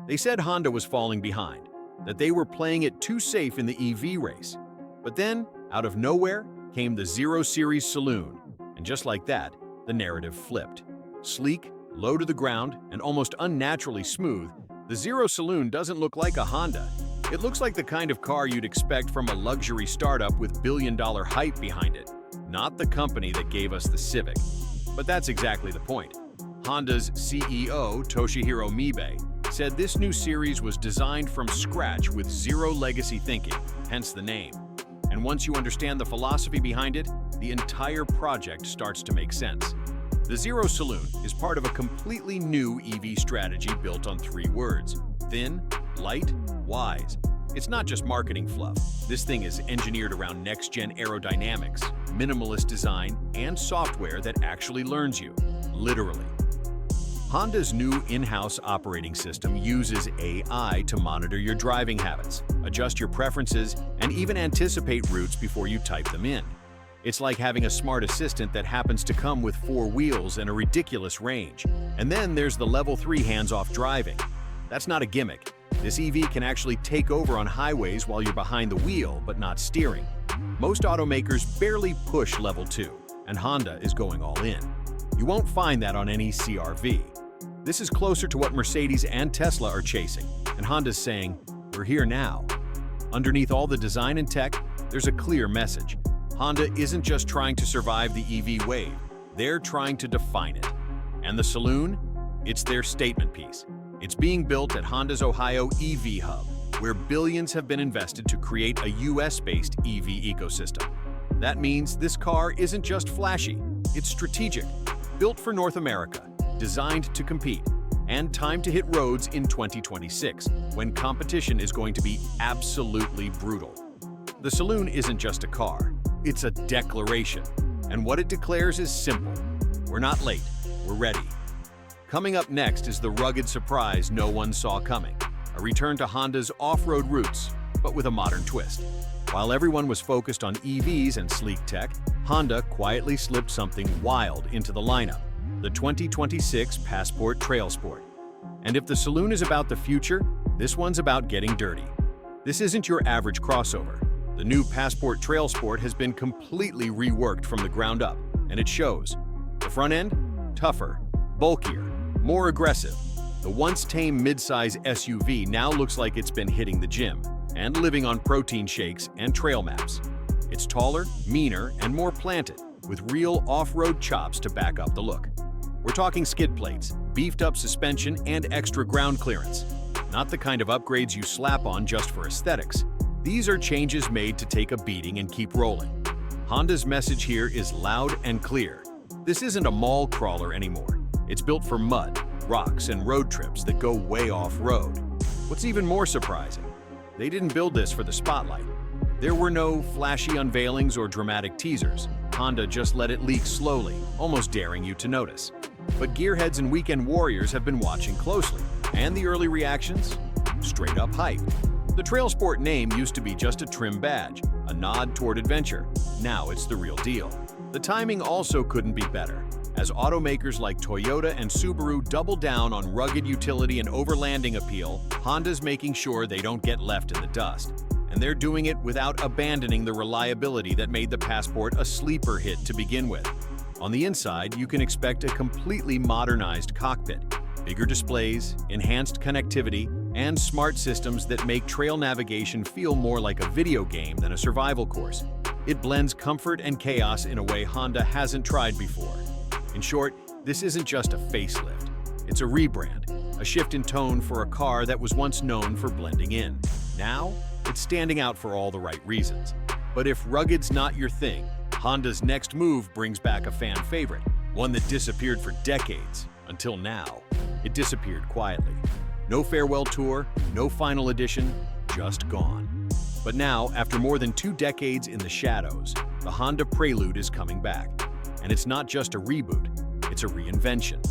They said Honda was falling behind, that they were playing it too safe in the EV race. But then, out of nowhere, came the Series Saloon, and just like that, the narrative flipped. Sleek, low to the ground, and almost unnaturally smooth, the Saloon doesn't look like a Honda. It looks like the kind of car you'd expect from a luxury startup with billion-dollar hype behind it, not the company that gave us the Civic. But that's exactly the point. Honda's CEO, Toshihiro Mibe, said this new series was designed from scratch with zero legacy thinking, hence the name. And once you understand the philosophy behind it, the entire project starts to make sense. The Saloon is part of a completely new EV strategy built on 3 words: thin, light, wise. It's not just marketing fluff. This thing is engineered around next-gen aerodynamics, minimalist design, and software that actually learns you, literally. Honda's new in-house operating system uses AI to monitor your driving habits, adjust your preferences, and even anticipate routes before you type them in. It's like having a smart assistant that happens to come with 4 wheels and a ridiculous range. And then there's the level 3 hands-off driving. That's not a gimmick. This EV can actually take over on highways while you're behind the wheel, but not steering. Most automakers barely push level 2, and Honda is going all in. You won't find that on any CR-V. This is closer to what Mercedes and Tesla are chasing, and Honda's saying, "We're here now." Underneath all the design and tech, there's a clear message. Honda isn't just trying to survive the EV wave, they're trying to define it. And the Saloon? It's their statement piece. It's being built at Honda's Ohio EV hub, where billions have been invested to create a US-based EV ecosystem. That means this car isn't just flashy, it's strategic, built for North America, designed to compete, and timed to hit roads in 2026, when competition is going to be absolutely brutal. The Saloon isn't just a car, it's a declaration. And what it declares is simple. We're not late, we're ready. Coming up next is the rugged surprise no one saw coming, a return to Honda's off-road roots, but with a modern twist. While everyone was focused on EVs and sleek tech, Honda quietly slipped something wild into the lineup: the 2026 Passport Trail Sport. And if the Saloon is about the future, this one's about getting dirty. This isn't your average crossover. The new Passport Trail Sport has been completely reworked from the ground up, and it shows. The front end? Tougher, bulkier, more aggressive. The once tame midsize SUV now looks like it's been hitting the gym and living on protein shakes and trail maps. It's taller, meaner, and more planted, with real off-road chops to back up the look. We're talking skid plates, beefed-up suspension, and extra ground clearance. Not the kind of upgrades you slap on just for aesthetics. These are changes made to take a beating and keep rolling. Honda's message here is loud and clear. This isn't a mall crawler anymore. It's built for mud, rocks, and road trips that go way off-road. What's even more surprising, they didn't build this for the spotlight. There were no flashy unveilings or dramatic teasers. Honda just let it leak slowly, almost daring you to notice. But gearheads and weekend warriors have been watching closely, and the early reactions? Straight up hype. The Trail Sport name used to be just a trim badge, a nod toward adventure. Now it's the real deal. The timing also couldn't be better. As automakers like Toyota and Subaru double down on rugged utility and overlanding appeal, Honda's making sure they don't get left in the dust. And they're doing it without abandoning the reliability that made the Passport a sleeper hit to begin with. On the inside, you can expect a completely modernized cockpit, bigger displays, enhanced connectivity, and smart systems that make trail navigation feel more like a video game than a survival course. It blends comfort and chaos in a way Honda hasn't tried before. In short, this isn't just a facelift. It's a rebrand, a shift in tone for a car that was once known for blending in. Now, it's standing out for all the right reasons. But if rugged's not your thing, Honda's next move brings back a fan favorite, one that disappeared for decades, until now. It disappeared quietly. No farewell tour, no final edition, just gone. But now, after more than 2 decades in the shadows, the Honda Prelude is coming back. And it's not just a reboot, it's a reinvention.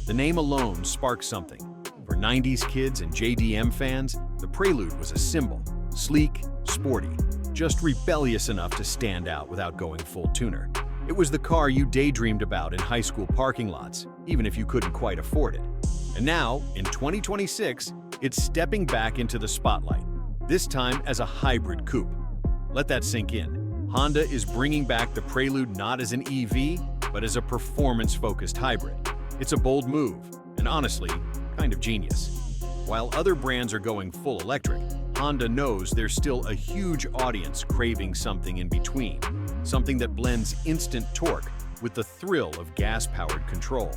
The name alone sparks something. For 90s kids and JDM fans, the Prelude was a symbol. Sleek, sporty, just rebellious enough to stand out without going full tuner. It was the car you daydreamed about in high school parking lots, even if you couldn't quite afford it. And now, in 2026, It's stepping back into the spotlight, this time as a hybrid coupe. Let that sink in. Honda is bringing back the Prelude not as an EV, but as a performance-focused hybrid. It's a bold move, and honestly, kind of genius. While other brands are going full electric, Honda knows there's still a huge audience craving something in between, something that blends instant torque with the thrill of gas-powered control.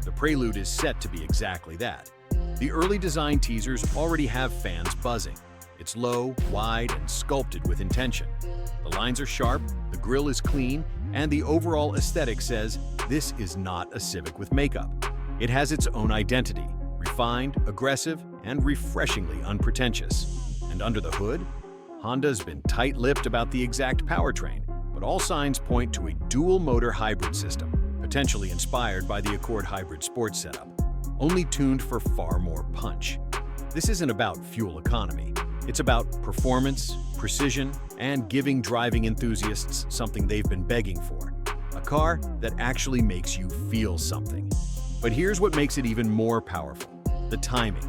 The Prelude is set to be exactly that. The early design teasers already have fans buzzing. It's low, wide, and sculpted with intention. The lines are sharp, the grille is clean, and the overall aesthetic says this is not a Civic with makeup. It has its own identity, refined, aggressive, and refreshingly unpretentious. And under the hood, Honda's been tight-lipped about the exact powertrain, but all signs point to a dual-motor hybrid system, potentially inspired by the Acura hybrid sports setup, only tuned for far more punch. This isn't about fuel economy. It's about performance, precision, and giving driving enthusiasts something they've been begging for. A car that actually makes you feel something. But here's what makes it even more powerful: the timing.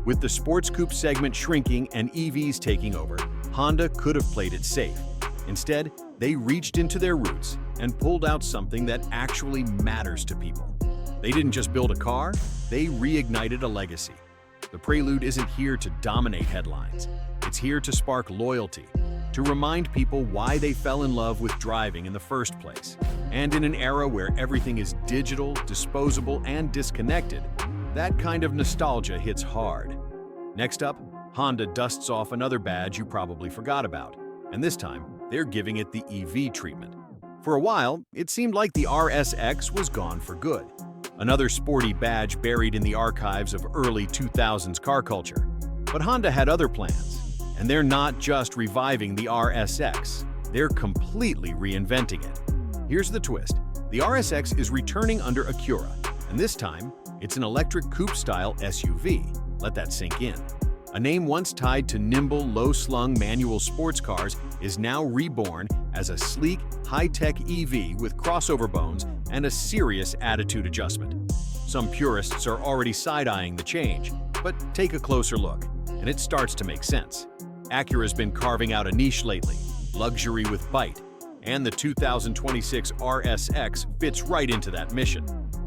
With the sports coupe segment shrinking and EVs taking over, Honda could have played it safe. Instead, they reached into their roots and pulled out something that actually matters to people. They didn't just build a car, they reignited a legacy. The Prelude isn't here to dominate headlines. It's here to spark loyalty, to remind people why they fell in love with driving in the first place. And in an era where everything is digital, disposable, and disconnected, that kind of nostalgia hits hard. Next up, Honda dusts off another badge you probably forgot about, and this time, they're giving it the EV treatment. For a while, it seemed like the RSX was gone for good. Another sporty badge buried in the archives of early 2000s car culture. But Honda had other plans, and they're not just reviving the RSX, they're completely reinventing it. Here's the twist: the RSX is returning under Acura, and this time, it's an electric coupe-style SUV. Let that sink in. A name once tied to nimble, low-slung manual sports cars is now reborn as a sleek, high-tech EV with crossover bones and a serious attitude adjustment. Some purists are already side-eyeing the change, but take a closer look, and it starts to make sense. Acura's been carving out a niche lately: luxury with bite, and the 2026 RSX fits right into that mission.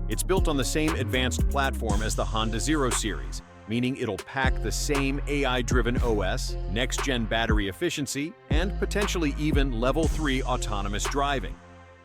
It's built on the same advanced platform as the Honda Zero Series, meaning it'll pack the same AI-driven OS, next-gen battery efficiency, and potentially even Level 3 autonomous driving.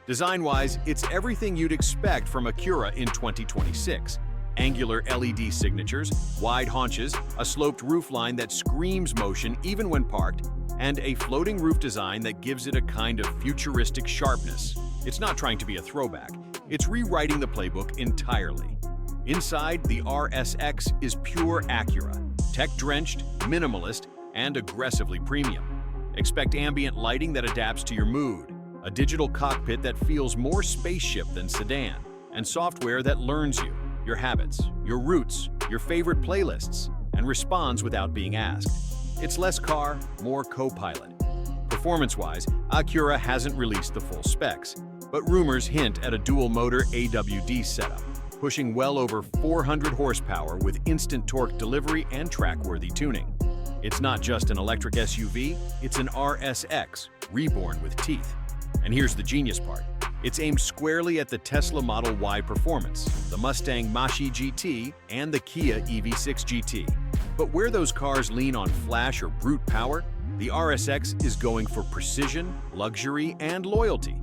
Design-wise, it's everything you'd expect from Acura in 2026. Angular LED signatures, wide haunches, a sloped roofline that screams motion even when parked, and a floating roof design that gives it a kind of futuristic sharpness. It's not trying to be a throwback. It's rewriting the playbook entirely. Inside, the RSX is pure Acura, tech-drenched, minimalist, and aggressively premium. Expect ambient lighting that adapts to your mood, a digital cockpit that feels more spaceship than sedan, and software that learns you, your habits, your routes, your favorite playlists, and responds without being asked. It's less car, more co-pilot. Performance-wise, Acura hasn't released the full specs, but rumors hint at a dual-motor AWD setup, pushing well over 400 horsepower with instant torque delivery and track-worthy tuning. It's not just an electric SUV, it's an RSX, reborn with teeth. And here's the genius part: it's aimed squarely at the Tesla Model Y performance, the Mustang Mach-E GT, and the Kia EV6 GT. But where those cars lean on flash or brute power, the RSX is going for precision, luxury, and loyalty.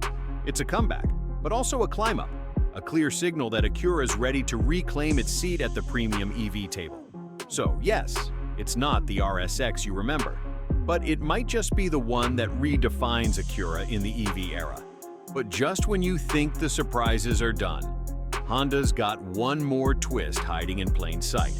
It's a comeback, but also a climb-up, a clear signal that Acura is ready to reclaim its seat at the premium EV table. So yes, it's not the RSX you remember, but it might just be the one that redefines Acura in the EV era. But just when you think the surprises are done, Honda's got one more twist hiding in plain sight.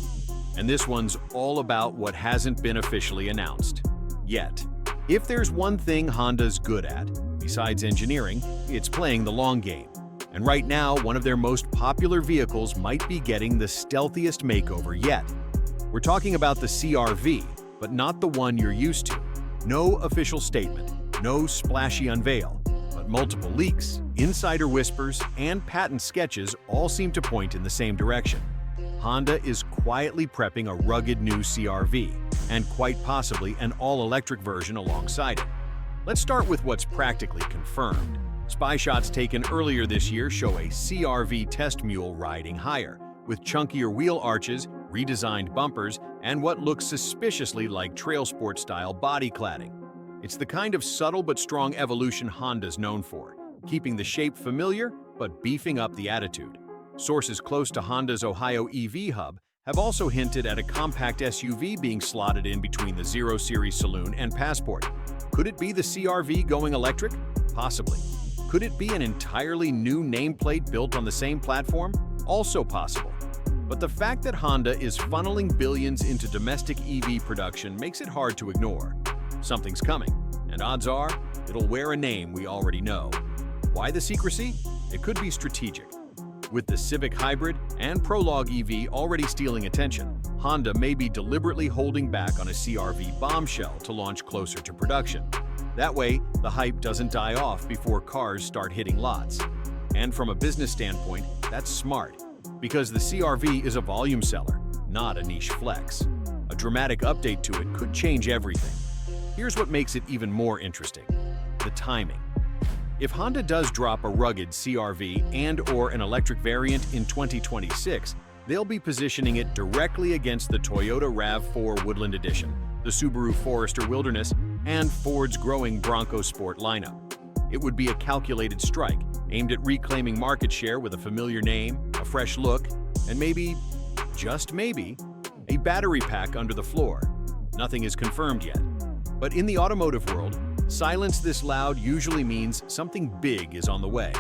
And this one's all about what hasn't been officially announced yet. If there's one thing Honda's good at, besides engineering, it's playing the long game. And right now, one of their most popular vehicles might be getting the stealthiest makeover yet. We're talking about the CR-V, but not the one you're used to. No official statement, no splashy unveil, but multiple leaks, insider whispers, and patent sketches all seem to point in the same direction. Honda is quietly prepping a rugged new CR-V, and quite possibly an all-electric version alongside it. Let's start with what's practically confirmed. Spy shots taken earlier this year show a CR-V test mule riding higher, with chunkier wheel arches, redesigned bumpers, and what looks suspiciously like trail sport-style body cladding. It's the kind of subtle but strong evolution Honda's known for, keeping the shape familiar but beefing up the attitude. Sources close to Honda's Ohio EV hub have also hinted at a compact SUV being slotted in between the Series Saloon and Passport. Could it be the CR-V going electric? Possibly. Could it be an entirely new nameplate built on the same platform? Also possible. But the fact that Honda is funneling billions into domestic EV production makes it hard to ignore. Something's coming, and odds are it'll wear a name we already know. Why the secrecy? It could be strategic. With the Civic Hybrid and Prologue EV already stealing attention, Honda may be deliberately holding back on a CR-V bombshell to launch closer to production. That way, the hype doesn't die off before cars start hitting lots. And from a business standpoint, that's smart, because the CR-V is a volume seller, not a niche flex. A dramatic update to it could change everything. Here's what makes it even more interesting: the timing. If Honda does drop a rugged CR-V and/or an electric variant in 2026, they'll be positioning it directly against the Toyota RAV4 Woodland Edition, the Subaru Forester Wilderness, and Ford's growing Bronco Sport lineup. It would be a calculated strike, aimed at reclaiming market share with a familiar name, a fresh look, and maybe, just maybe, a battery pack under the floor. Nothing is confirmed yet. But in the automotive world, silence this loud usually means something big is on the way.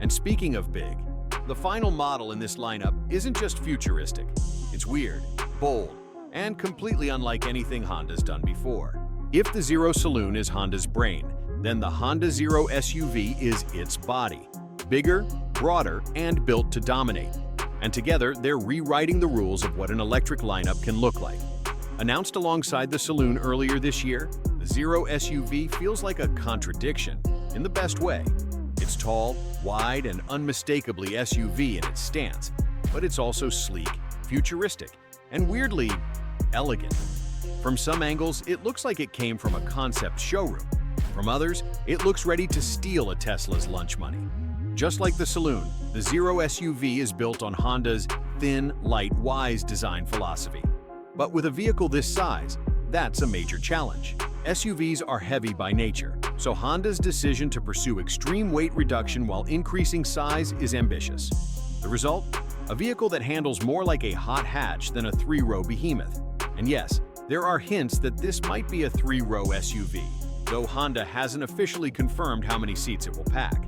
And speaking of big, the final model in this lineup isn't just futuristic. It's weird, bold, and completely unlike anything Honda's done before. If the Zero Saloon is Honda's brain, then the Honda Zero SUV is its body. Bigger, broader, and built to dominate. And together, they're rewriting the rules of what an electric lineup can look like. Announced alongside the Saloon earlier this year, the Zero SUV feels like a contradiction, in the best way. It's tall, wide, and unmistakably SUV in its stance, but it's also sleek, futuristic, and weirdly elegant. From some angles, it looks like it came from a concept showroom. From others, it looks ready to steal a Tesla's lunch money. Just like the Saloon, the Zero SUV is built on Honda's thin, light, wise design philosophy. But with a vehicle this size, that's a major challenge. SUVs are heavy by nature, so Honda's decision to pursue extreme weight reduction while increasing size is ambitious. The result? A vehicle that handles more like a hot hatch than a three-row behemoth. And yes, there are hints that this might be a three-row SUV, though Honda hasn't officially confirmed how many seats it will pack.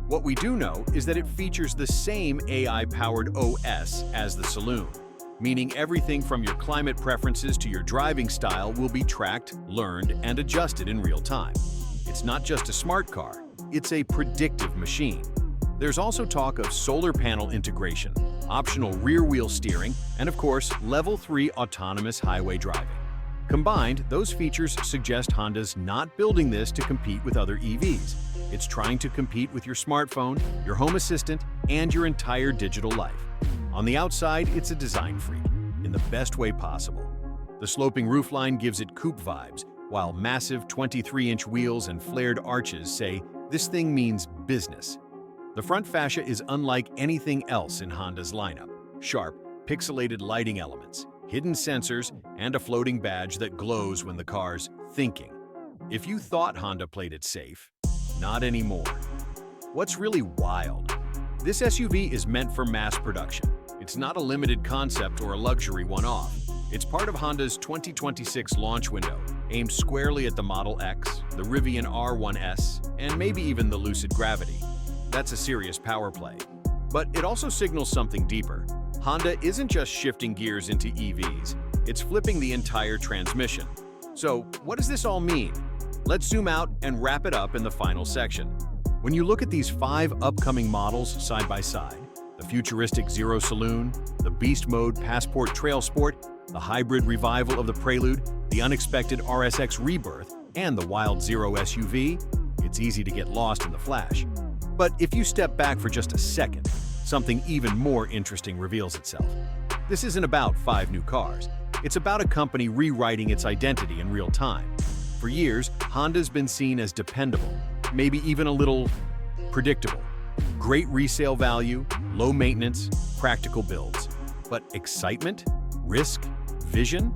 What we do know is that it features the same AI-powered OS as the Saloon, meaning everything from your climate preferences to your driving style will be tracked, learned, and adjusted in real time. It's not just a smart car, it's a predictive machine. There's also talk of solar panel integration, optional rear-wheel steering, and of course, Level 3 autonomous highway driving. Combined, those features suggest Honda's not building this to compete with other EVs. It's trying to compete with your smartphone, your home assistant, and your entire digital life. On the outside, it's a design freak, in the best way possible. The sloping roofline gives it coupe vibes, while massive 23-inch wheels and flared arches say this thing means business. The front fascia is unlike anything else in Honda's lineup. Sharp, pixelated lighting elements, hidden sensors, and a floating badge that glows when the car's thinking. If you thought Honda played it safe, not anymore. What's really wild? This SUV is meant for mass production. It's not a limited concept or a luxury one-off. It's part of Honda's 2026 launch window, aimed squarely at the Model X, the Rivian R1S, and maybe even the Lucid Gravity. That's a serious power play. But it also signals something deeper. Honda isn't just shifting gears into EVs, it's flipping the entire transmission. So, what does this all mean? Let's zoom out and wrap it up in the final section. When you look at these 5 upcoming models side by side, the futuristic Zero Saloon, the beast mode Passport Trail Sport, the hybrid revival of the Prelude, the unexpected RSX rebirth, and the wild Zero SUV, it's easy to get lost in the flash. But if you step back for just a second, something even more interesting reveals itself. This isn't about 5 new cars. It's about a company rewriting its identity in real time. For years, Honda's been seen as dependable, maybe even a little predictable. Great resale value, low maintenance, practical builds. But excitement, risk, vision?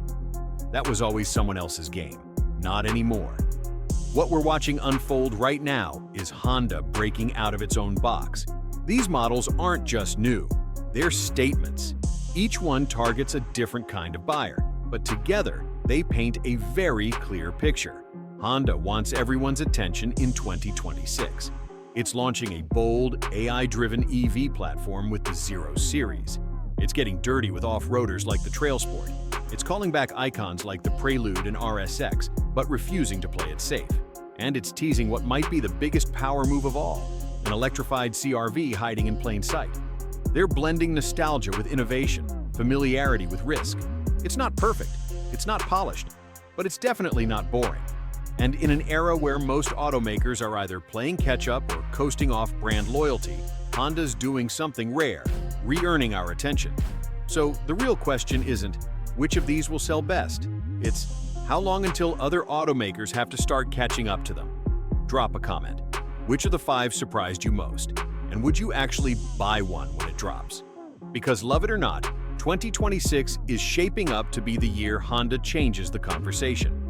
That was always someone else's game. Not anymore. What we're watching unfold right now is Honda breaking out of its own box. These models aren't just new, they're statements. Each one targets a different kind of buyer, but together they paint a very clear picture. Honda wants everyone's attention in 2026. It's launching a bold, AI-driven EV platform with the Zero Series. It's getting dirty with off-roaders like the Trail Sport. It's calling back icons like the Prelude and RSX, but refusing to play it safe. And it's teasing what might be the biggest power move of all, an electrified CR-V hiding in plain sight. They're blending nostalgia with innovation, familiarity with risk. It's not perfect, it's not polished, but it's definitely not boring. And in an era where most automakers are either playing catch-up or coasting off brand loyalty, Honda's doing something rare, re-earning our attention. So the real question isn't, which of these will sell best? It's, how long until other automakers have to start catching up to them? Drop a comment. Which of the 5 surprised you most? And would you actually buy one when it drops? Because love it or not, 2026 is shaping up to be the year Honda changes the conversation.